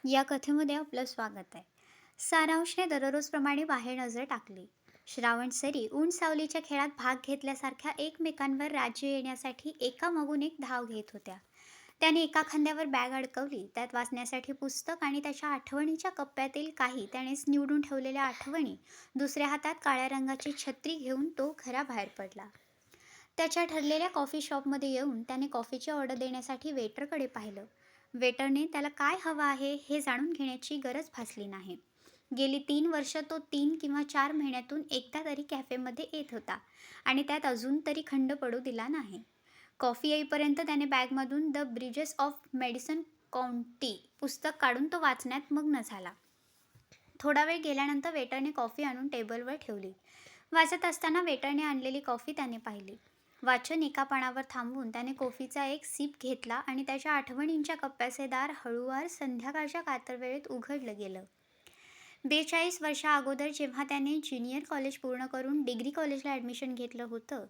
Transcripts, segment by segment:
या कथेमध्ये आपलं स्वागत आहे. सारांशने दररोजप्रमाणे बाहेर नजर टाकली. श्रावण सरी ऊन सावलीच्या खेळात भाग घेतल्यासारख्या एकमेकांवर राज्य येण्यासाठी एकामागून एक धाव घेत होत्या. त्याने एका खांद्यावर बॅग अडकवली, त्यात वाचण्यासाठी पुस्तक आणि त्याच्या आठवणीच्या कप्प्यातील काही त्यानेच निवडून ठेवलेल्या आठवणी. दुसऱ्या हातात काळ्या रंगाची छत्री घेऊन तो घराबाहेर पडला. त्याच्या ठरलेल्या कॉफी शॉपमध्ये येऊन त्याने कॉफीची ऑर्डर देण्यासाठी वेटरकडे पाहिलं. वेटरने त्याला काय हवं आहे हे जाणून घेण्याची गरज भासली नाही. गेली 3 वर्ष तो 3 किंवा 4 महिन्यातून एकदा तरी कॅफेमध्ये येत होता आणि त्यात अजून तरी खंड पडू दिला नाही. कॉफी येईपर्यंत त्याने बॅगमधून the bridges of Madison County पुस्तक काढून तो वाचण्यात मग्न झाला. थोडा वेळ गेल्यानंतर वेटरने कॉफी आणून टेबलवर ठेवली. वाचत असताना वेटरने आणलेली कॉफी त्याने पाहिली. वाचन एका पानावर थांबवून त्याने कॉफीचा एक सिप घेतला आणि त्याच्या आठवणींच्या कप्प्याचे दार हळूवार संध्याकाळच्या कातरवेळेत उघडलं गेलं. 42 वर्षा अगोदर जेव्हा त्याने ज्युनियर कॉलेज पूर्ण करून डिग्री कॉलेजला ॲडमिशन घेतलं होतं,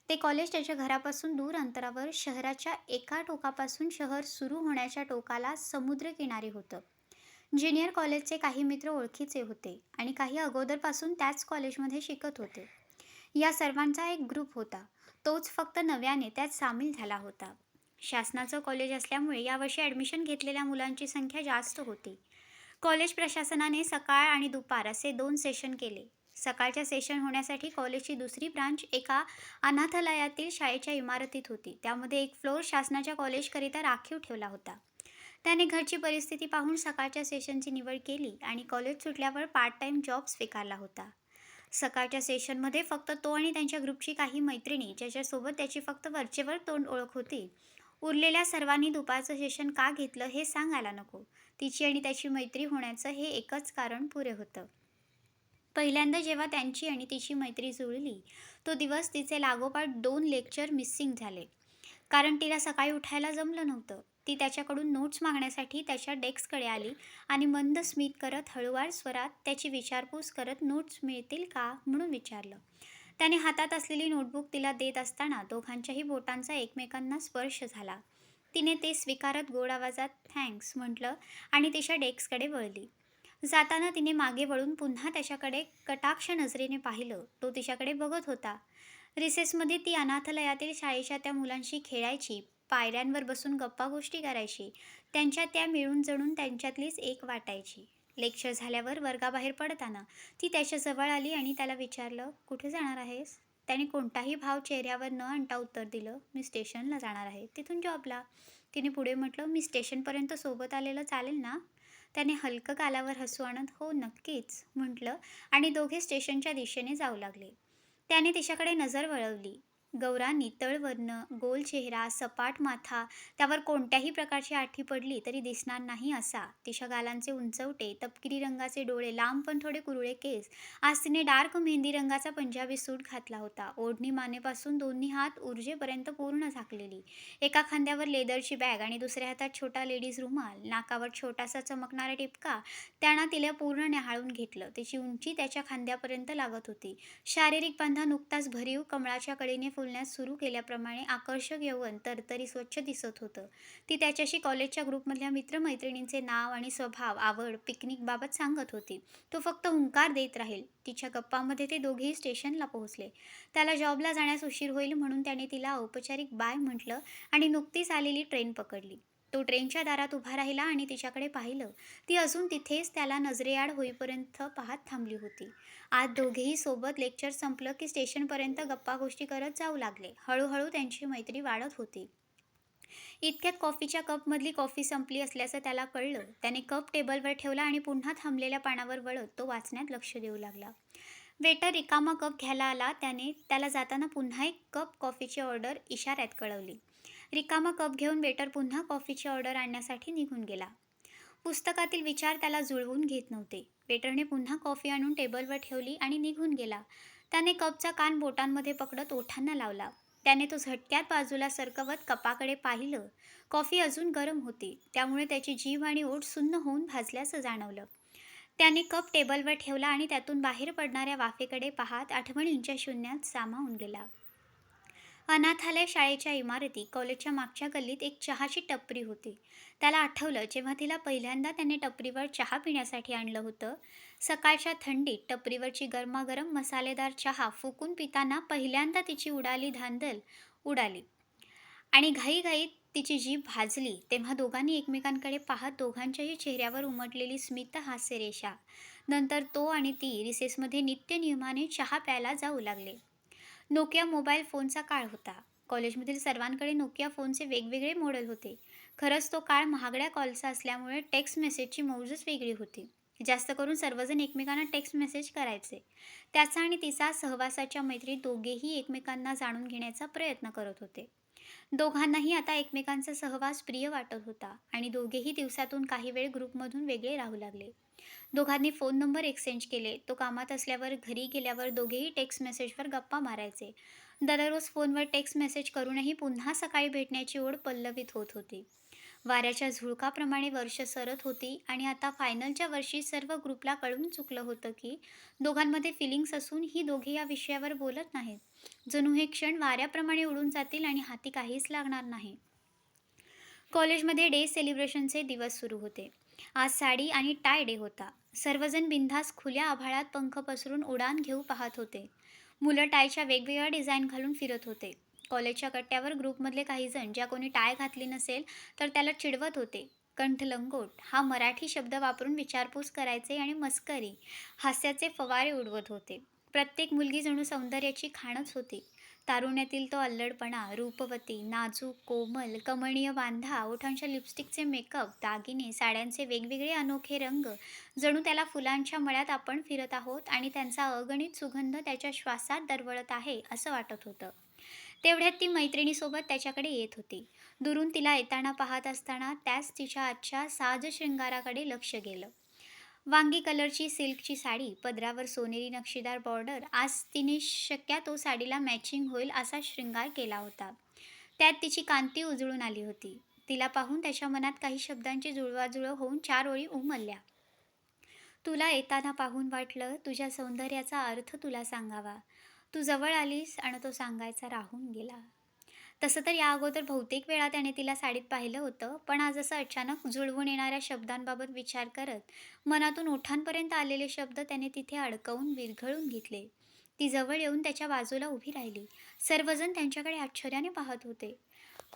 ते कॉलेज त्याच्या घरापासून दूर अंतरावर शहराच्या एका टोकापासून शहर सुरू होण्याच्या टोकाला समुद्रकिनारी होतं. ज्युनियर कॉलेजचे काही मित्र ओळखीचे होते आणि काही अगोदरपासून त्याच कॉलेजमध्ये शिकत होते. या सर्वांचा एक ग्रुप होता. तोच फक्त नव्याने त्यात सामील झाला होता. शासनाचं कॉलेज असल्यामुळे यावर्षी ॲडमिशन घेतलेल्या मुलांची संख्या जास्त होती. कॉलेज प्रशासनाने सकाळ आणि दुपार असे 2 सेशन केले. सकाळच्या सेशन होण्यासाठी कॉलेजची दुसरी ब्रांच एका अनाथालयातील शाळेच्या इमारतीत होती. त्यामध्ये एक फ्लोअर शासनाच्या कॉलेजकरिता राखीव ठेवला होता. त्याने घरची परिस्थिती पाहून सकाळच्या सेशनची निवड केली आणि कॉलेज सुटल्यावर पार्ट टाइम जॉब स्वीकारला होता. सकाळच्या सेशनमध्ये फक्त तो आणि त्यांच्या ग्रुपची काही मैत्रिणी, ज्याच्यासोबत त्याची फक्त वरचेवर तोंड ओळख होती. उरलेल्या सर्वांनी दुपारचं सेशन का घेतलं हे सांगायला नको. तिची आणि त्याची मैत्री होण्याचं हे एकच कारण पुरे होतं. पहिल्यांदा जेव्हा त्यांची आणि तिची मैत्री जुळली, तो दिवस तिचे लागोपाठ 2 लेक्चर मिसिंग झाले. कारण तिला सकाळी उठायला जमलं नव्हतं. ती त्याच्याकडून नोट्स मागण्यासाठी त्याच्या डेस्ककडे आली आणि मंद स्मित करत हळूवार स्वरात त्याची विचारपूस करत नोट्स मिळतील का म्हणून विचारलं. त्याने हातात असलेली नोटबुक तिला देत असताना दोघांच्याही बोटांचा एकमेकांना स्पर्श झाला. तिने ते स्वीकारत गोड आवाजात थँक्स म्हटलं आणि तिच्या डेस्ककडे वळली. जाताना तिने मागे वळून पुन्हा त्याच्याकडे कटाक्ष नजरेने पाहिलं. तो तिच्याकडे बघत होता. रिसेसमध्ये ती अनाथालयातील शाळेच्या त्या मुलांशी खेळायची, पायऱ्यांवर बसून गप्पा गोष्टी करायची. त्यांच्या त्या मिळून जणून त्यांच्यातलीच एक वाटायची. लेक्चर झाल्यावर वर्गाबाहेर पडताना ती त्याच्याजवळ आली आणि त्याला विचारलं, कुठे जाणार आहेस? त्याने कोणताही भाव चेहऱ्यावर न आणता उत्तर दिलं, मी स्टेशनला जाणार आहे, तिथून जॉबला. तिने पुढे म्हटलं, मी स्टेशनपर्यंत सोबत आलेलं चालेल ना? त्याने हलकं गालावर हसू आणत हो नक्कीच म्हटलं आणि दोघे स्टेशनच्या दिशेने जाऊ लागले. त्याने तिच्याकडे नजर वळवली. गौरा नितळ वर्ण, गोल चेहरा, सपाट माथा, त्यावर कोणत्याही प्रकारची आठी पडली तरी दिसणार नाही असा. तिच्या गालांचे उंचवटे, तपकिरी रंगाचे डोळे, लांब पण थोडे कुरळे केस. आज तिने डार्क मेहंदी रंगाचा पंजाबी सूट घातला होता. ओढणी मानेपासून दोन्ही हात ऊर्जेपर्यंत पूर्ण झाकलेली. एका खांद्यावर लेदरची बॅग आणि दुसऱ्या हातात छोटा लेडीज रुमाल. नाकावर छोटासा चमकणारा टिपका. त्यानं तिला पूर्ण न्याहाळून घेतलं. तिची उंची त्याच्या खांद्यापर्यंत लागत होती. शारीरिक बांधा नुकताच भरीव कमळाच्या कळीने फुलण्यास सुरू केल्याप्रमाणे आकर्षक यौवन तरतरी स्वच्छ दिसत होतं. ती त्याच्याशी कॉलेजच्या ग्रुपमधल्या मित्रमैत्रिणींचे नाव आणि स्वभाव, आवड, पिकनिकबाबत सांगत होती. तो फक्त हुंकार देत राहील. तिच्या गप्पांमध्ये ते दोघेही स्टेशनला पोहोचले. त्याला जॉबला जाण्यास उशीर होईल म्हणून त्याने तिला औपचारिक बाय म्हटलं आणि नुकतीच आलेली ट्रेन पकडली. तो ट्रेनच्या दारात उभा राहिला आणि तिच्याकडे पाहिलं. ती अजून तिथेच त्याला नजरेआड होईपर्यंत पाहत थांबली होती. आज दोघेही सोबत लेक्चर संपलं की स्टेशनपर्यंत गप्पा गोष्टी करत जाऊ लागले. हळूहळू त्यांची मैत्री वाढत होती. इतक्यात कॉफीच्या कपमधली कॉफी संपली असल्याचं त्याला कळलं. त्याने कप टेबलवर ठेवला आणि पुन्हा थांबलेल्या पानावर वळत तो वाचण्यात लक्ष देऊ लागला. वेटर रिकामा कप घ्यायला आला. त्याने त्याला जाताना पुन्हा एक कप कॉफीची ऑर्डर इशाऱ्यात कळवली. रिकामा कप घेऊन वेटर पुन्हा कॉफीची ऑर्डर आणण्यासाठी निघून गेला. पुस्तकातील विचार त्याला जुळवून घेत नव्हते. वेटरने पुन्हा कॉफी आणून टेबलवर ठेवली आणि निघून गेला. त्याने कपचा कान बोटांमध्ये पकडत ओठांना लावला. त्याने तो झटक्यात बाजूला सरकवत कपाकडे पाहिलं. कॉफी अजून गरम होती, त्यामुळे त्याची जीभ आणि ओठ सुन्न होऊन भाजल्याचं जाणवलं. त्याने कप टेबलवर ठेवला आणि त्यातून बाहेर पडणाऱ्या वाफेकडे पाहत आठवणींच्या शून्यात सामावून गेला. अनाथालय शाळेच्या इमारती, कॉलेजच्या मागच्या गल्लीत एक चहाची टपरी होती. त्याला आठवलं जेव्हा तिला पहिल्यांदा त्याने टपरीवर चहा पिण्यासाठी आणलं होतं. सकाळच्या थंडीत टपरीवरची गरमागरम मसालेदार चहा फुकून पिताना पहिल्यांदा तिची धांदल उडाली आणि घाईघाईत तिची जीभ भाजली. तेव्हा दोघांनी एकमेकांकडे पाहत दोघांच्याही चेहऱ्यावर उमटलेली स्मित हास्यरेषा. नंतर तो आणि ती रिसेसमध्ये नित्यनियमाने चहा प्यायला जाऊ लागले. नोकिया मोबाईल फोनचा काळ होता. कॉलेजमधील सर्वांकडे नोकिया फोनचे वेगवेगळे मॉडेल होते. खरंच तो काळ महागड्या कॉलचा असल्यामुळे टेक्स्ट मेसेजची मौजच वेगळी होती. जास्त करून सर्वजण एकमेकांना टेक्स्ट मेसेज करायचे. त्याचा आणि तिचा सहवासाच्या मैत्रीत दोघेही एकमेकांना जाणून घेण्याचा प्रयत्न करत होते. दोघांनाही आता एकमेकांचा सहवास प्रिय वाटत होता आणि दोघेही दिवसातून काही वेळ ग्रुपमधून वेगळे राहू लागले. दोघांनी फोन नंबर एक्सचेंज केले. तो कामात असल्यावर, घरी गेल्यावर दोघेही टेक्स्ट मेसेजवर गप्पा मारायचे. दररोज फोनवर टेक्स्ट मेसेज करूनही पुन्हा सकाळी भेटण्याची ओढ पल्लवित होत होती. वाऱ्याच्या झुळकाप्रमाणे वर्ष सरत होती आणि आता फायनलच्या वर्षी सर्व ग्रुपला कळून चुकलं होतं की दोघांमध्ये फिलिंग्स असून ही दोघे या विषयावर बोलत नाहीत. जणू हे क्षण वाऱ्याप्रमाणे उडून जातील आणि हाती काहीच लागणार नाही. कॉलेजमध्ये डे सेलिब्रेशनचे दिवस सुरू होते. आज साडी आणि टाय डे होता. सर्वजण बिनधास्त खुल्या आभाळात पंख पसरून उडान घेऊ पाहत होते. मुलं टायच्या वेगवेगळ्या डिझाईन घालून फिरत होते. कॉलेजच्या कट्ट्यावर ग्रुपमधले काही जण ज्या कोणी टाय घातली नसेल तर त्याला चिडवत होते. कंठलंगोट हा मराठी शब्द वापरून विचारपूस करायचे आणि मस्करी, हास्याचे फवारे उडवत होते. प्रत्येक मुलगी जणू सौंदर्याची खाणच होती. तारुण्यातील तो अल्लडपणा, रूपवती, नाजूक, कोमल, कमळीय बांधा, ओठांच्या लिपस्टिकचे मेकअप, दागिने, साड्यांचे वेगवेगळे अनोखे रंग, जणू त्याला फुलांच्या मळ्यात आपण फिरत आहोत आणि त्यांचा अगणित सुगंध त्याच्या श्वासात दरवळत आहे असं वाटत होतं. तेवढ्यात ती मैत्रिणीसोबत त्याच्याकडे येत होती. दुरून तिला येताना पाहत असताना त्याच तिच्या आजच्या साज शृंगाराकडे लक्ष गेलं. वांगी कलरची सिल्कची साडी, पदरावर सोनेरी नक्षीदार बॉर्डर. आज तिने शक्यतो साडीला मॅचिंग होईल असा शृंगार केला होता. त्यात तिची कांती उजळून आली होती. तिला पाहून त्याच्या मनात काही शब्दांची जुळवाजुळव होऊन 4 ओळी उमलल्या. तुला येताना पाहून वाटलं तुझ्या सौंदर्याचा अर्थ तुला सांगावा. तू जवळ आलीस आणि तो सांगायचा राहून गेला. तसं तर या अगोदर बहुतेक वेळा त्याने तिला साडीत पाहिलं होतं, पण आज असं अचानक जुळवून येणाऱ्या शब्दांबाबत विचार करत मनातून ओठांपर्यंत आलेले शब्द त्याने तिथे अडकवून विरघळून घेतले. ती जवळ येऊन त्याच्या बाजूला उभी राहिली. सर्वजण त्यांच्याकडे आश्चर्याने पाहत होते.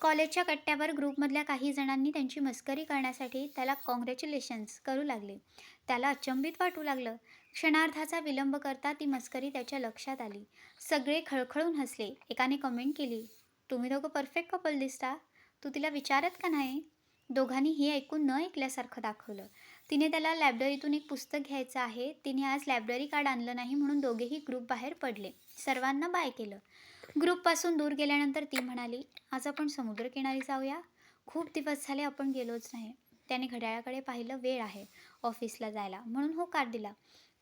कॉलेजच्या कट्ट्यावर ग्रुपमधल्या काही जणांनी त्यांची मस्करी करण्यासाठी त्याला कॉंग्रॅच्युलेशन्स करू लागले. त्याला अचंबित वाटू लागलं. क्षणार्धाचा विलंब करता ती मस्करी त्याच्या लक्षात आली. सगळे खळखळून हसले. एकाने कमेंट केली, तुम्ही दोघं परफेक्ट कपल दिसता. तू तिला विचारत का नाही? दोघांनी हे ऐकून न ऐकल्यासारखं दाखवलं. तिने त्याला लायब्ररीतून एक पुस्तक घ्यायचं आहे. तिने आज लायब्ररी कार्ड आणलं नाही म्हणून दोघेही ग्रुप बाहेर पडले. सर्वांना बाय केलं. ग्रुपपासून दूर गेल्यानंतर ती म्हणाली, आज आपण समुद्रकिनारी जाऊया. खूप दिवस झाले आपण गेलोच नाही. त्याने घड्याळाकडे पाहिलं. वेळ आहे ऑफिसला जायला म्हणून होकार दिला.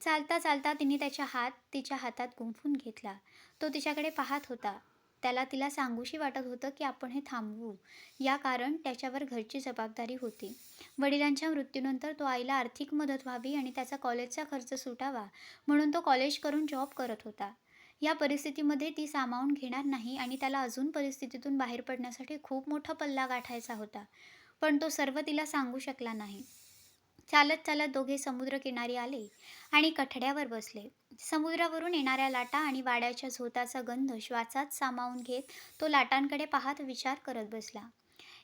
चालता चालता तिने तिच्या हातात गुंफून घेतला. तो तिच्याकडे पाहत होता. त्याला तिला सांगूशी वाटत होतं की आपण हे थांबवू या, कारण त्याच्यावर घरची जबाबदारी होती. वडिलांच्या मृत्यूनंतर तो आईला आर्थिक मदत व्हावी आणि त्याचा कॉलेजचा खर्च सुटावा म्हणून तो कॉलेज करून जॉब करत होता. या परिस्थितीमध्ये ती सामावून घेणार नाही आणि त्याला अजून परिस्थितीतून बाहेर पडण्यासाठी खूप मोठा पल्ला गाठायचा होता. पण तो सर्व तिला सांगू शकला नाही. चालत चालत दोघे समुद्रकिनारी आले आणि कठड्यावर बसले. समुद्रावरून येणाऱ्या लाटा आणि वाड्याच्या झोताचा गंध श्वासात सामावून घेत तो लाटांकडे पाहत विचार करत बसला.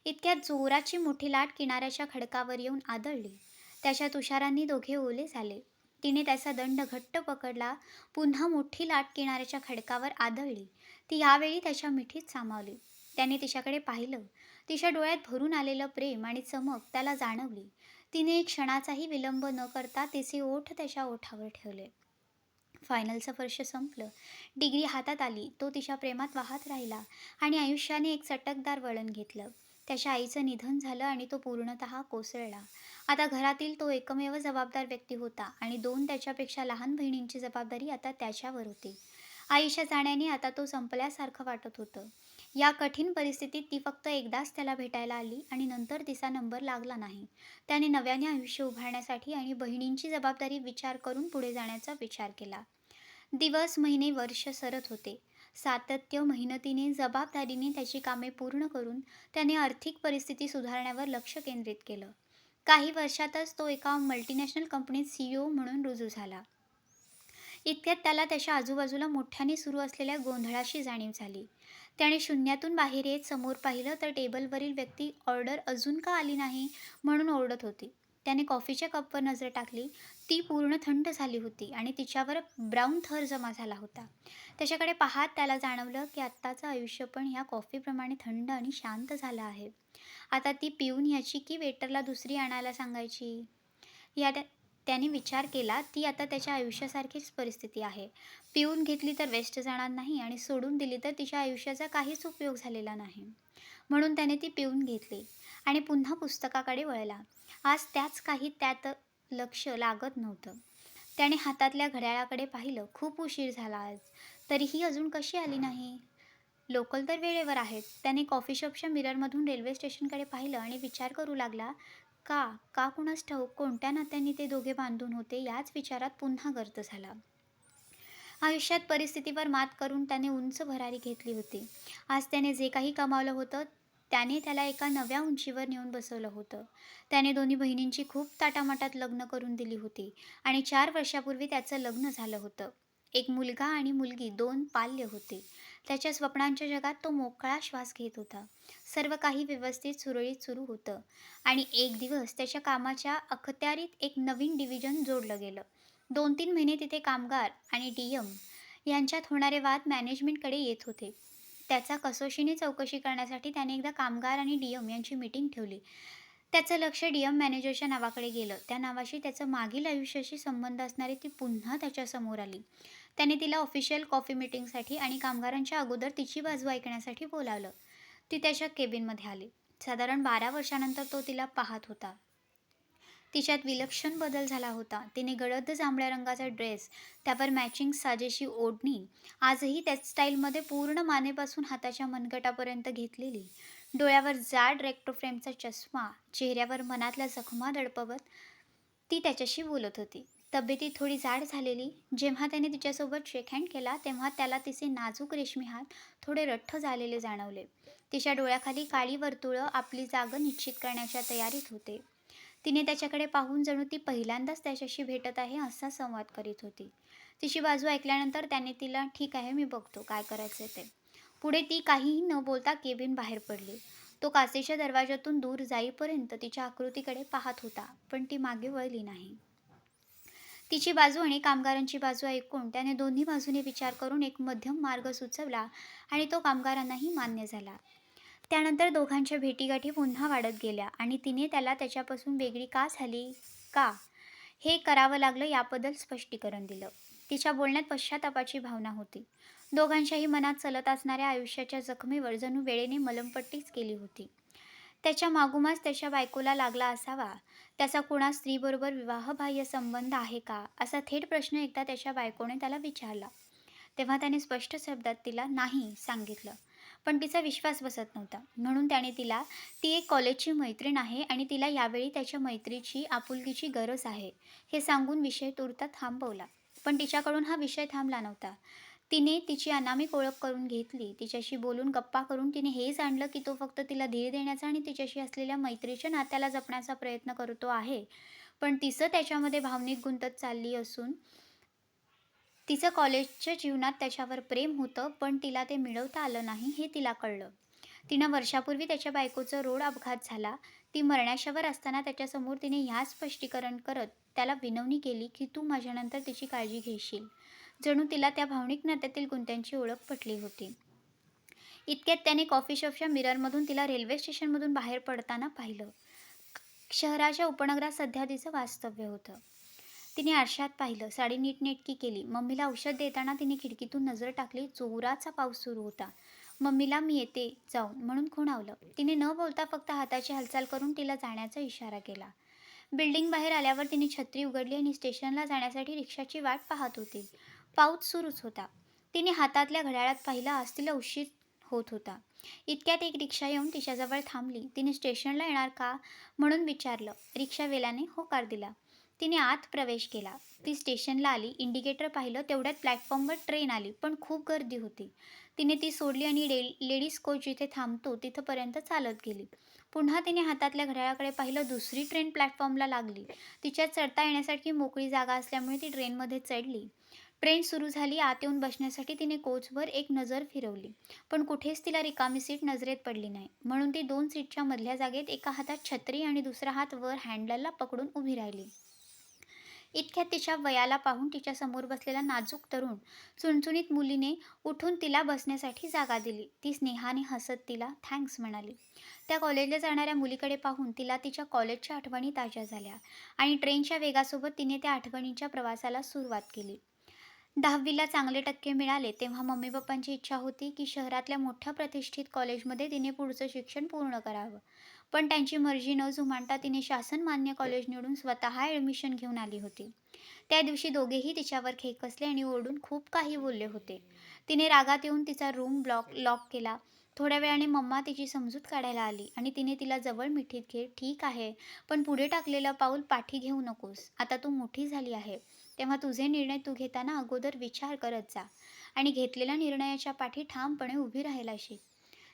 इतक्यात जोराची मोठी लाट किनाऱ्याच्या खडकावर येऊन आदळली. त्याच्या तुषारांनी दोघे ओले झाले. तिने त्याचा दंड घट्ट पकडला. पुन्हा मोठी लाट किनाऱ्याच्या खडकावर आदळली. ती यावेळी त्याच्या मिठीत सामावली. त्याने तिच्याकडे पाहिलं. तिच्या डोळ्यात भरून आलेलं प्रेम आणि चमक त्याला जाणवली. तिने एक क्षणाचाही विलंब न करता तिचे ओठ त्याच्या ओठावर ठेवले. फायनलचं वर्ष संपलं. डिग्री हातात आली. तो तिच्या प्रेमात वाहत राहिला आणि आयुष्याने एक चटकदार वळण घेतलं. त्याच्या आईचं निधन झालं आणि तो पूर्णतः कोसळला. आता घरातील तो एकमेव जबाबदार व्यक्ती होता आणि 2 त्याच्यापेक्षा लहान बहिणींची जबाबदारी आता त्याच्यावर होती. आईच्या जाण्याने आता तो संपल्यासारखं वाटत होतं. या कठीण परिस्थितीत ती फक्त एकदाच त्याला भेटायला आली आणि नंतर तिचा नंबर लागला नाही. त्याने नव्याने आयुष्य उभारण्यासाठी आणि बहिणींची जबाबदारी विचार करून पुढे जाण्याचा विचार केला. दिवस, महिने, वर्ष सरत होते. सातत्य, मेहनतीने, जबाबदारीने त्याची कामे पूर्ण करून त्याने आर्थिक परिस्थिती सुधारण्यावर लक्ष केंद्रित केलं. काही वर्षातच तो एका मल्टीनॅशनल कंपनीत CEO म्हणून रुजू झाला. इतक्यात त्याला त्याच्या आजूबाजूला मोठ्याने सुरू असलेल्या गोंधळाची जाणीव झाली. त्याने शून्यातून बाहेर येत समोर पाहिलं तर टेबलवरील व्यक्ती ऑर्डर अजून का आली नाही म्हणून ओरडत होती. त्याने कॉफीच्या कपवर नजर टाकली. ती पूर्ण थंड झाली होती आणि तिच्यावर ब्राऊन थर जमा झाला होता. त्याच्याकडे पाहत त्याला जाणवलं की आत्ताचं आयुष्य पण ह्या कॉफीप्रमाणे थंड आणि शांत झालं आहे. आता ती पिऊन याची की वेटरला दुसरी आणायला सांगायची? या त्याने विचार केला, ती आता त्याच्या आयुष्यासारखीच परिस्थिती आहे. पिऊन घेतली तर वेस्ट जाणार नाही आणि सोडून दिली तर तिच्या आयुष्याचा काहीच उपयोग झालेला नाही. म्हणून त्याने ती पिऊन घेतली आणि पुन्हा पुस्तकाकडे वळला. आज त्याच काही त्यात लक्ष लागत नव्हतं. त्याने हातातल्या घड्याळाकडे पाहिलं. खूप उशीर झाला आज. तरीही अजून कशी आली नाही? लोकल तर वेळेवर आहेत. त्याने कॉफी शॉपच्या मिररमधून रेल्वे स्टेशनकडे पाहिलं आणि विचार करू लागला, का? का कुणास ठाऊक कोणत्या नात्यांनी ते दोघे बांधून होते याच विचारात पुन्हा गर्द झाला. आयुष्यात परिस्थितीवर मात करून त्याने उंच भरारी घेतली होती. आज त्याने जे काही कमावलं होतं त्याने त्याला एका नव्या उंचीवर नेऊन बसवलं होतं. त्याने दोन्ही बहिणींची खूप ताटामाटात लग्न करून दिली होती आणि 4 वर्षापूर्वी त्याचं लग्न झालं होतं. एक मुलगा आणि मुलगी, 2 पाल्य होते. त्याच्या स्वप्नांच्या जगात तो मोकळा श्वास घेत होता. सर्व काही व्यवस्थित सुरळीत सुरू होतं आणि एक दिवस त्याच्या कामाच्या अखत्यारीत एक नवीन डिव्हिजन जोडलं गेलं. 2-3 महिने तिथे कामगार आणि DM यांच्यात होणारे वाद मॅनेजमेंटकडे येत होते. त्याचा कसोशीने चौकशी करण्यासाठी त्याने एकदा कामगार आणि DM यांची मीटिंग ठेवली. त्याचं लक्ष DM मॅनेजरच्या नावाकडे गेलं. त्या नावाशी त्याचं मागील आयुष्याशी संबंध असणारी ती पुन्हा त्याच्यासमोर आली. त्याने तिला ऑफिशियल कॉफी मीटिंगसाठी आणि कामगारांच्या अगोदर तिची बाजू ऐकण्यासाठी बोलावलं. ती त्याच्या केबिनमध्ये आली. साधारण 12 वर्षानंतर तो तिला पाहत होता. तिच्यात विलक्षण बदल झाला होता. तिने गडद जांभळ्या रंगाचा ड्रेस, त्यावर मॅचिंग साजेशी ओढणी, आजही त्याच स्टाईलमध्ये पूर्ण मानेपासून हाताच्या मनगटापर्यंत घेतलेली, डोळ्यावर जाड रेक्टोफ्रेमचा चष्मा, चेहऱ्यावर मनातल्या जखमा दडपवत ती त्याच्याशी बोलत होती. तब्येतीत थोडी जाड झालेली. जेव्हा त्याने तिच्यासोबत शेक हँड केला तेव्हा त्याला तिचे नाजूक रेशमी हात थोडे रठ्ठ झालेले जाणवले. तिच्या डोळ्याखाली काळी वर्तुळं आपली जागा निश्चित करण्याच्या तयारीत होते. तिने त्याच्याकडे पाहून जणू ती पहिल्यांदाच त्याच्याशी भेटत आहे असा संवाद करीत होती. तिची बाजू ऐकल्यानंतर त्याने तिला ठीक आहे, मी बघतो काय करायचं ते. पुढे ती काहीही न बोलता केबिन बाहेर पडली. तो काचेच्या दरवाजातून दूर जाईपर्यंत तिच्या आकृतीकडे पाहत होता, पण ती मागे वळली नाही. तिची बाजू आणि कामगारांची बाजू ऐकून त्याने दोन्ही बाजूने विचार करून एक मध्यम मार्ग सुचवला आणि तो कामगारांनाही मान्य झाला. त्यानंतर दोघांच्या भेटीगाठी पुन्हा वाढत गेल्या आणि तिने त्याला त्याच्यापासून वेगळी का झाली, का हे करावं लागलं याबद्दल स्पष्टीकरण दिलं. तिच्या बोलण्यात पश्चातापाची भावना होती. दोघांच्याही मनात चलत असणाऱ्या आयुष्याच्या जखमेवर जणू वेळेने मलमपट्टीच केली होती. त्याच्या मागोमाग त्याच्या बायकोला लागला असावा. त्याचा कुणा स्त्रीबरोबर विवाहबाह्य संबंध आहे का, असा थेट प्रश्न एकदा त्याच्या बायकोने त्याला विचारला. तेव्हा त्याने स्पष्ट शब्दात तिला नाही सांगितलं. पण तिचा विश्वास बसत नव्हता. म्हणून त्याने तिला, ती एक कॉलेजची मैत्रीण आहे आणि तिला यावेळी त्याच्या मैत्रीची, आपुलकीची गरज आहे, हे सांगून विषय तूर्त थांबवला. पण तिच्याकडून हा विषय थांबला नव्हता. तिने तिची अनामिक ओळख करून घेतली. तिच्याशी बोलून गप्पा करून तिने हे जाणलं की तो फक्त तिला धीर देण्याचा आणि तिच्याशी असलेल्या मैत्रीच्या नात्याला जपण्याचा प्रयत्न करतो आहे. पण तिचं त्याच्यामध्ये भावनिक गुंतत चालली असून तिचं कॉलेजच्या जीवनात त्याच्यावर प्रेम होतं, पण तिला ते मिळवता आलं नाही हे तिला कळलं. तिनं वर्षापूर्वी त्याच्या बायकोचा रोड अपघात झाला. ती मरण्याच्यावर असताना त्याच्यासमोर तिने ह्याच स्पष्टीकरण करत त्याला विनवणी केली की तू माझ्यानंतर तिची काळजी घेशील. जणू तिला त्या भावनिक नात्यातील गुंत्यांची ओळख पटली होती. इतक्यात त्याने कॉफी शॉपच्या मिररमधून तिला रेल्वे स्टेशनमधून बाहेर पडताना पाहिलं. शहराच्या उपनगरात सध्या तिचं वास्तव्य होतं. तिने आरशात पाहिलं. साडी नीटनेटकी केली. मम्मीला औषध देताना तिने खिडकीतून नजर टाकली. जोराचा पाऊस सुरू होता. मम्मीला मी येते जाऊन म्हणून खुणावलं. तिने न बोलता फक्त हाताची हालचाल करून तिला जाण्याचा इशारा केला. बिल्डिंग बाहेर आल्यावर तिने छत्री उघडली आणि स्टेशनला जाण्यासाठी रिक्षाची वाट पाहत होती. पाऊस सुरूच होता. तिने हातातल्या घड्याळात पाहिलं. आज तिला उशीर होत होता. इतक्यात एक रिक्षा येऊन तिच्याजवळ थांबली. तिने स्टेशनला येणार का म्हणून विचारलं. रिक्षावाल्याने होकार दिला. तिने आत प्रवेश केला. ती स्टेशनला आली, इंडिकेटर पाहिलं, तेवढ्यात प्लॅटफॉर्मवर ट्रेन आली, पण खूप गर्दी होती. तिने ती सोडली आणि लेडीज कोच जिथे थांबतो तिथपर्यंत चालत गेली. पुन्हा तिने हातातल्या घड्याळाकडे पाहिलं, दुसरी ट्रेन प्लॅटफॉर्मला लागली. तिच्यात चढता येण्यासारखी मोकळी जागा असल्यामुळे ती ट्रेनमध्ये चढली. ट्रेन सुरू झाली. आत येऊन बसण्यासाठी तिने कोचवर एक नजर फिरवली. पण कुठेच तिला रिकामी सीट नजरेत पडली नाही. म्हणून ती 2 सीटच्या मधल्या जागेत एका हातात छत्री आणि दुसरा हात वर हँडलला पकडून उभी राहिली. इतक्यात तिच्या वयाला पाहून तिच्या समोर बसलेला नाजूक तरुण, चुणचुणीत मुलीने उठून तिला बसण्यासाठी जागा दिली. ती स्नेहाने हसत तिला थँक्स म्हणाली. त्या कॉलेजला जाणाऱ्या मुलीकडे पाहून तिला तिच्या कॉलेजच्या आठवणी ताज्या झाल्या आणि ट्रेनच्या वेगासोबत तिने त्या आठवणींच्या प्रवासाला सुरुवात केली. 10वीला चांगले टक्के मिळाले तेव्हा मम्मी-पप्पांची इच्छा होती, की शहरातल्या मोठ्या प्रतिष्ठित कॉलेजमध्ये तिने पुढचं शिक्षण पूर्ण करावं. पण त्यांची मर्जी न जुमानता तिने शासनमान्य कॉलेज निवडून स्वतः ॲडमिशन घेऊन आली होती. त्या दिवशी दोघेही तिच्यावर खेकसले आणि ओरडून खूप काही बोलले होते. तिने रागात येऊन तिचा रूम लॉक केला. थोड्या वेळाने मम्मा तिची समजूत काढायला आली आणि तिने तिला जवळ मिठीत घेत, "ठीक आहे, पण पुढे टाकलेलं पाऊल पाठी घेऊ नकोस. आता तू मोठी झाली आहे. तेव्हा तुझे निर्णय तू घेताना अगोदर विचार करत जा आणि घेतलेल्या निर्णयाच्या पाठी ठामपणे उभी राहायला शिक.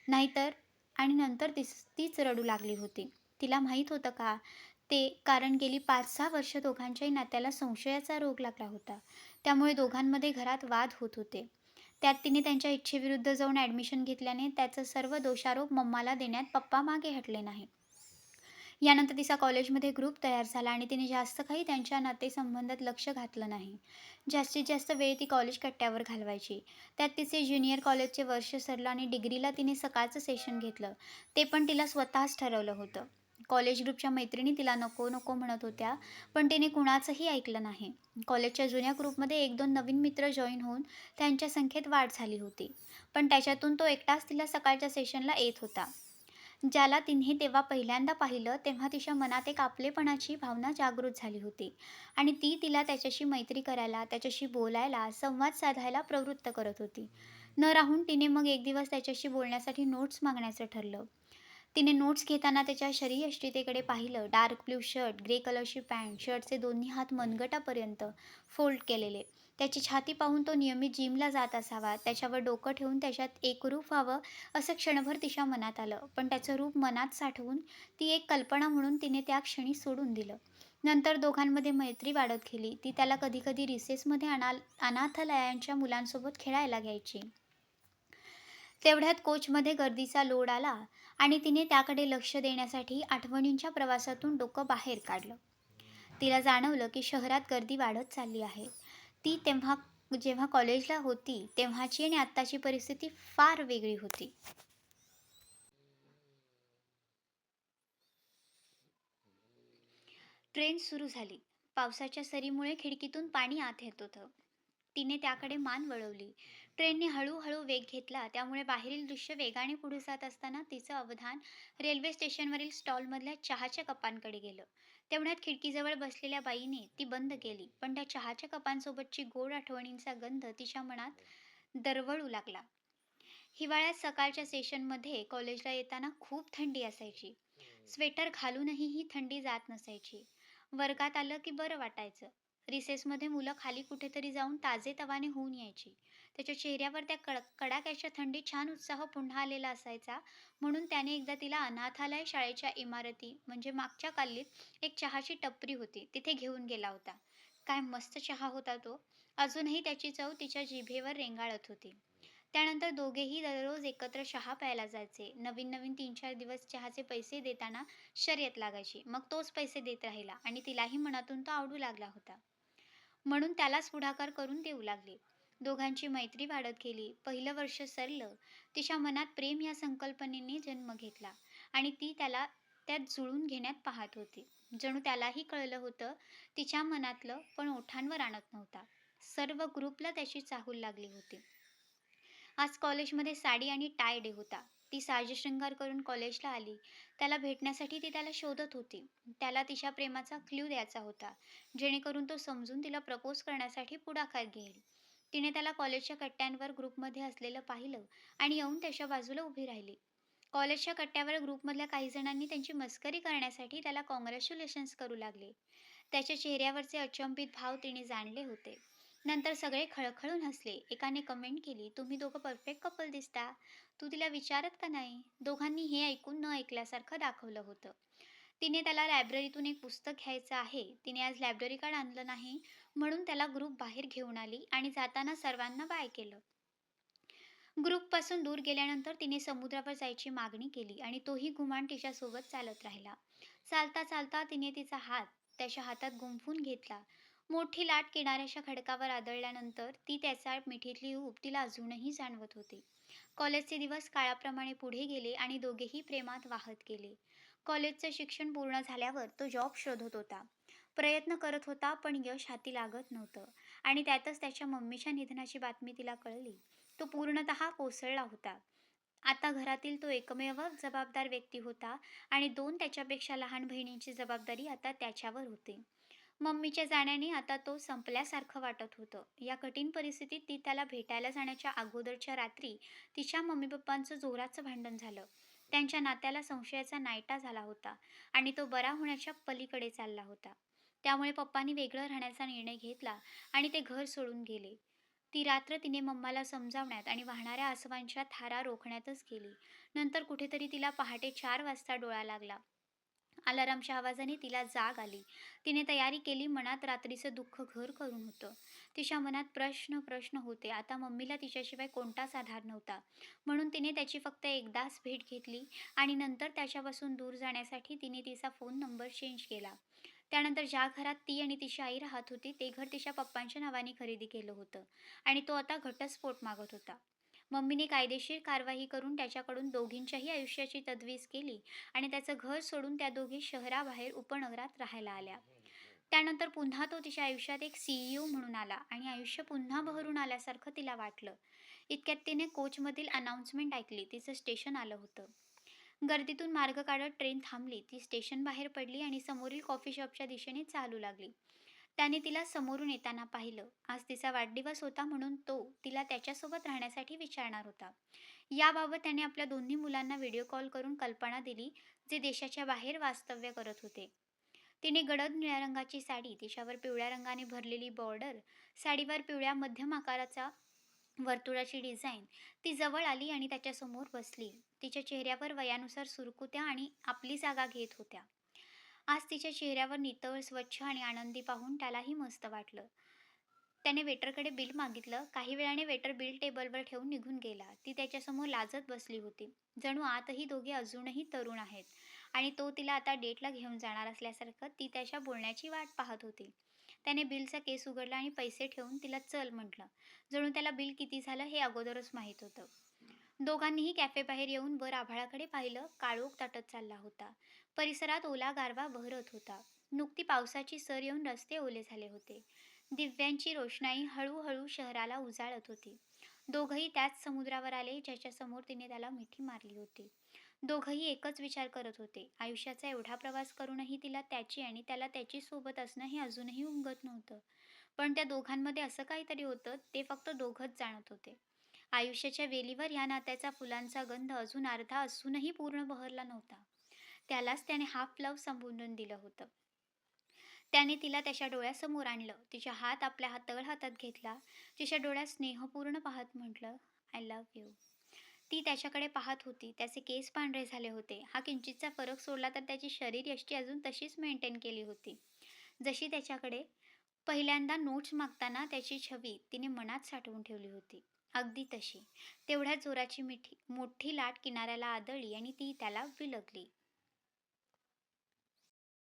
नाहीतर." आणि नंतर तीच रडू लागली होती. तिला माहीत होतं का ते, कारण गेली 5-6 वर्ष दोघांच्याही नात्याला संशयाचा रोग लागला होता. त्यामुळे दोघांमध्ये घरात वाद होत होते. त्यात तिने त्यांच्या इच्छेविरुद्ध जाऊन ॲडमिशन घेतल्याने त्याचा सर्व दोषारोप मम्माला देण्यात पप्पा मागे हटले नाही. यानंतर तिचा कॉलेजमध्ये ग्रुप तयार झाला आणि तिने जास्त काही त्यांच्या नातेसंबंधात लक्ष घातलं नाही. जास्तीत जास्त वेळ ती कॉलेज कट्ट्यावर घालवायची. त्यात तिचे ज्युनियर कॉलेजचे वर्ष सरलं आणि डिग्रीला तिने सकाळचं सेशन घेतलं. ते पण तिला स्वतःच ठरवलं होतं. कॉलेज ग्रुपच्या मैत्रिणी तिला नको नको म्हणत होत्या, पण तिने कुणाचंही ऐकलं नाही. कॉलेजच्या जुन्या ग्रुपमध्ये 1-2 नवीन मित्र जॉईन होऊन त्यांच्या संख्येत वाढ झाली होती. पण त्याच्यातून तो एकटाच तिला सकाळच्या सेशनला येत होता. ज्याला तिने तेव्हा पहिल्यांदा पाहिलं तेव्हा तिच्या मनात एक आपलेपणाची भावना जागृत झाली होती आणि ती तिला त्याच्याशी मैत्री करायला, त्याच्याशी बोलायला, संवाद साधायला प्रवृत्त करत होती. न राहून तिने मग एक दिवस त्याच्याशी बोलण्यासाठी नोट्स मागण्याचं ठरलं. तिने नोट्स घेताना त्याच्या शरीरयष्टीतेकडे पाहिलं. डार्क ब्लू शर्ट, ग्रे कलरची पॅन्ट, शर्टचे दोन्ही हात मनगटापर्यंत फोल्ड केलेले. त्याची छाती पाहून तो नियमित जिमला जात असावा. त्याच्यावर डोकं ठेवून त्याच्यात एकरूप व्हावं असं क्षणभर तिच्या मनात आलं. पण त्याचं रूप मनात साठवून ती एक कल्पना म्हणून तिने त्या क्षणी सोडून दिलं. नंतर दोघांमध्ये मैत्री वाढत गेली. ती त्याला कधीकधी रिसेसमध्ये अनाथालयांच्या मुलांसोबत खेळायला घ्यायची. तेवढ्यात कोचमध्ये गर्दीचा लोड आला आणि तिने त्याकडे लक्ष देण्यासाठी आठवणींच्या प्रवासातून डोकं बाहेर काढलं. तिला जाणवलं की शहरात गर्दी वाढत चालली आहे. ती जेव्हा कॉलेजला होती तेव्हाची आणि आत्ताची परिस्थिती फार वेगळी होती. ट्रेन सुरू झाली. पावसाच्या सरीमुळे खिडकीतून पाणी आत येत होतं. तिने त्याकडे मान वळवली. ट्रेनने हळूहळू वेग घेतला, त्यामुळे बाहेरील दृश्य वेगाने पुढे जात असताना तिचं अवधान रेल्वे स्टेशनवरील स्टॉलमधल्या चहाच्या कपांकडे गेलं. तेवढ्यात खिडकीजवळ बसलेल्या बाईने ती बंद केली, पण त्या चहाच्या कपांसोबतची गोड आठवणींचा गंध तिच्या मनात दरवळू लागला. हिवाळ्यात सकाळच्या सेशनमध्ये कॉलेजला येताना खूप थंडी असायची. स्वेटर घालूनही ही थंडी जात नसायची. वर्गात आलं की बरं वाटायचं. रिसेसमध्ये मुलं खाली कुठेतरी जाऊन ताजेतवाने होऊन यायची. त्याच्या चेहऱ्यावर त्या कडाक्याच्या थंडीत छान उत्साह पुन्हा आलेला असायचा. म्हणून त्याने एकदा तिला अनाथालय शाळेच्या इमारती म्हणजे मागच्या काल्लीत एक चहाची टपरी होती, तिथे घेऊन गेला होता. काय मस्त चहा होता तो. अजूनही त्याची चव तिच्या जिभेवर रेंगाळत होती. त्यानंतर दोघेही दररोज एकत्र चहा प्यायला जायचे. नवीन नवीन 3-4 दिवस चहाचे पैसे देताना शर्यत लागायची. मग तोच पैसे देत राहिला आणि तिलाही मनातून तो आवडू लागला होता. म्हणून त्यालाच पुढाकार करून देऊ लागली. दोघांची मैत्री वाढत गेली. पहिलं वर्ष सरलं. तिच्या मनात प्रेम या संकल्पनेने जन्म घेतला आणि ती त्याला त्यात जुळवून घेण्यात पाहत होती. जणू त्यालाही कळलं होतं तिच्या मनातलं, पण ओठांवर आणत नव्हता. सर्व ग्रुपला त्याची चाहूल लागली होती. आज कॉलेजमध्ये साडी आणि टाय डे होता. ती साजशृंगार करून कॉलेजला आली. त्याला भेटण्यासाठी ती त्याला शोधत होती. त्याला तिच्या प्रेमाचा क्लू द्यायचा होता, जेणेकरून तो समजून तिला प्रपोज करण्यासाठी पुढाकार घेईल. तिने त्याला कॉलेजच्या कट्ट्यांवर ग्रुपमध्ये असलेलं पाहिलं आणि येऊन त्याच्या बाजूला उभी राहिली. कॉलेजच्या कट्ट्यावर ग्रुपमधल्या काही जणांनी त्यांची मस्करी करण्यासाठी त्याला कॉंग्रॅच्युलेशन्स करू लागले. त्याच्या चेहऱ्यावरचे अचंबित भाव तिने जाणले होते. नंतर सगळे खळखळून हसले. एकाने कमेंट केली, "तुम्ही दोघं परफेक्ट कपल दिसता. तू तिला विचारत का नाही?" दोघांनी हे ऐकून न ऐकल्यासारखं दाखवलं होतं. तिने त्याला लायब्ररीतून एक पुस्तक घ्यायचं आहे. तिने आज लायब्ररी कार्ड आणलं नाही, म्हणून त्याला ग्रुप बाहेर घेऊन आली आणि जाताना सर्वांना बाय केलं. ग्रुपपासून दूर गेल्यानंतर तिने समुद्रावर जायची मागणी केली आणि तोही गुमान तिच्यासोबत चालत राहिला. चालता चालता तिने तिचा हात त्याच्या हातात गुंफून घेतला. मोठी लाट किनाऱ्याच्या खडकावर आदळल्यानंतर ती त्याचा मिठीतली ऊब तिला अजूनही जाणवत होती. कॉलेजचे दिवस काळाप्रमाणे पुढे गेले आणि दोघेही प्रेमात वाहत गेले. कॉलेजचं शिक्षण पूर्ण झाल्यावर तो जॉब शोधत होता. प्रयत्न करत होता, पण यश हाती लागत नव्हतं आणि त्यातच त्याच्या मम्मीच्या निधनाची बातमी तिला कळली. तो पूर्णतः कोसळला होता. आता घरातील तो एकमेव जबाबदार व्यक्ती होता आणि 2 त्याच्यापेक्षा लहान बहिणींची जबाबदारी आता त्याच्यावर होती. मम्मीच्या जाण्याने आता तो संपल्यासारखं वाटत होतं. या कठीण परिस्थितीत ती त्याला भेटायला जाण्याच्या अगोदरच्या रात्री तिच्या मम्मी-पप्पांचं जोराचं भांडण झालं. त्यांच्या नात्याला संशयाचा नायटा झाला होता आणि तो बरा होण्याच्या पलीकडे चालला होता. त्यामुळे पप्पांनी वेगळं राहण्याचा निर्णय घेतला आणि ते घर सोडून गेले. ती रात्र तिने मम्माला समजावण्यात आणि वाहणाऱ्या आसवांच्या धारा रोखण्यातच गेली. नंतर कुठेतरी तिला पहाटे 4 वाजता डोळा लागला. अलार्मच्या आवाजाने तिला जाग आली. तिने तयारी केली. मनात रात्रीचं दुःख घर करून होतं. तिच्या मनात प्रश्न होते. आता मम्मीला तिच्याशिवाय कोणताच आधार नव्हता. म्हणून तिने त्याची फक्त एकदाच भेट घेतली आणि नंतर त्याच्यापासून दूर जाण्यासाठी तिने तिचा फोन नंबर चेंज केला. त्यानंतर ज्या घरात ती आणि तिची आई राहत होती, ते घर तिच्या पप्पांच्या नावाने खरेदी केलं होतं आणि तो आता घटस्फोट मागत होता. मम्मीने कायदेशीर कारवाई करून त्याच्याकडून दोघींच्याही आयुष्याची तजवीज केली आणि त्याचं घर सोडून त्या दोघी शहराबाहेर उपनगरात राहायला आल्या. त्यानंतर पुन्हा तो तिच्या आयुष्यात एक सीईओ म्हणून आला आणि आयुष्य पुन्हा बहरून आल्यासारखं तिला वाटलं. इतक्यात तिने कोचमधील अनाउन्समेंट ऐकली. तिचं स्टेशन आलं होतं. गर्दीतून मार्ग काढत ट्रेन थांबली. ती स्टेशन बाहेर पडली आणि समोरील कॉफी शॉपच्या दिशेने चालू लागली. त्याने तिला समोरून येताना पाहिलं. आज तिचा वाढदिवस होता, म्हणून तो तिला त्याच्यासोबत राहण्यासाठी विचारणार होता. याबाबत त्याने आपल्या दोन्ही मुलांना व्हिडिओ कॉल करून कल्पना दिली, जे देशाच्या बाहेर वास्तव्य करत होते. तिने गडद निळ्या रंगाची साडी, तिच्यावर पिवळ्या रंगाने भरलेली बॉर्डर, साडीवर पिवळ्या मध्यम आकाराचा वर्तुळाची डिझाईन. ती जवळ आली आणि त्याच्यासमोर बसली. तिच्या चेहऱ्यावर वयानुसार सुरकुत्या आणि आपली जागा घेत होत्या. आज तिच्या चेहऱ्यावर नितळ, स्वच्छ आणि आनंदी पाहून त्यालाही मस्त वाटलं. त्याने वेटरकडे बिल मागितलं. काही वेळाने वेटर बिल टेबलवर ठेवून निघून गेला. ती त्याच्यासमोर लाजत बसली होती. जणू आतही दोघे अजूनही तरुण आहेत आणि तो तिला आता डेटला घेऊन जाणार असल्यासारखं ती त्याच्या बोलण्याची वाट पाहत होती. त्याने बिलचा केस उघडला आणि पैसे ठेवून तिला चल म्हटलं. जणू त्याला बिल किती झालं हे अगोदरच माहीत होतं. दोघांनीही कॅफेबाहेर येऊन वर आभाळाकडे पाहिलं. काळोख दाटत चालला होता. परिसरात ओला गारवा बहरत होता. नुकती पावसाची सर येऊन रस्ते ओले झाले होते. दिव्यांची रोषणाई हळूहळू शहराला उजाळत होती. दोघंही त्याच समुद्रावर आले, ज्याच्यासमोर तिने त्याला मिठी मारली होती. दोघंही एकच विचार करत होते. आयुष्याचा एवढा प्रवास करूनही तिला त्याची आणि त्याला त्याची सोबत असणं हे अजूनही उमगत नव्हतं. पण त्या दोघांमध्ये असं काहीतरी होतं, ते फक्त दोघंच जाणत होते. आयुष्याच्या वेलीवर या नात्याचा फुलांचा गंध अजून अर्धा असूनही पूर्ण बहरला नव्हता. त्यालाच त्याने हाफ लव्ह संबोधून दिलं होतं. त्याने तिला त्याच्या डोळ्यासमोर आणलं. तिचा हात आपल्या तळहातात घेतला. तिच्या डोळ्यात स्नेहपूर्ण पाहत म्हटलं, "आय लव्ह यू." ती त्याच्याकडे पाहत होती. त्याचे केस पांढरे झाले होते. हा किंचितचा फरक सोडला तर त्याची शरीरयष्टी अजून तशीच मेंटेन केली होती. जशी त्याच्याकडे पहिल्यांदा नोट्स मागताना त्याची छवी तिने मनात साठवून ठेवली होती. अगदी तशी. तेवढ्याच जोराची मोठी लाट किनाऱ्याला आदळली आणि ती त्याला विलगली.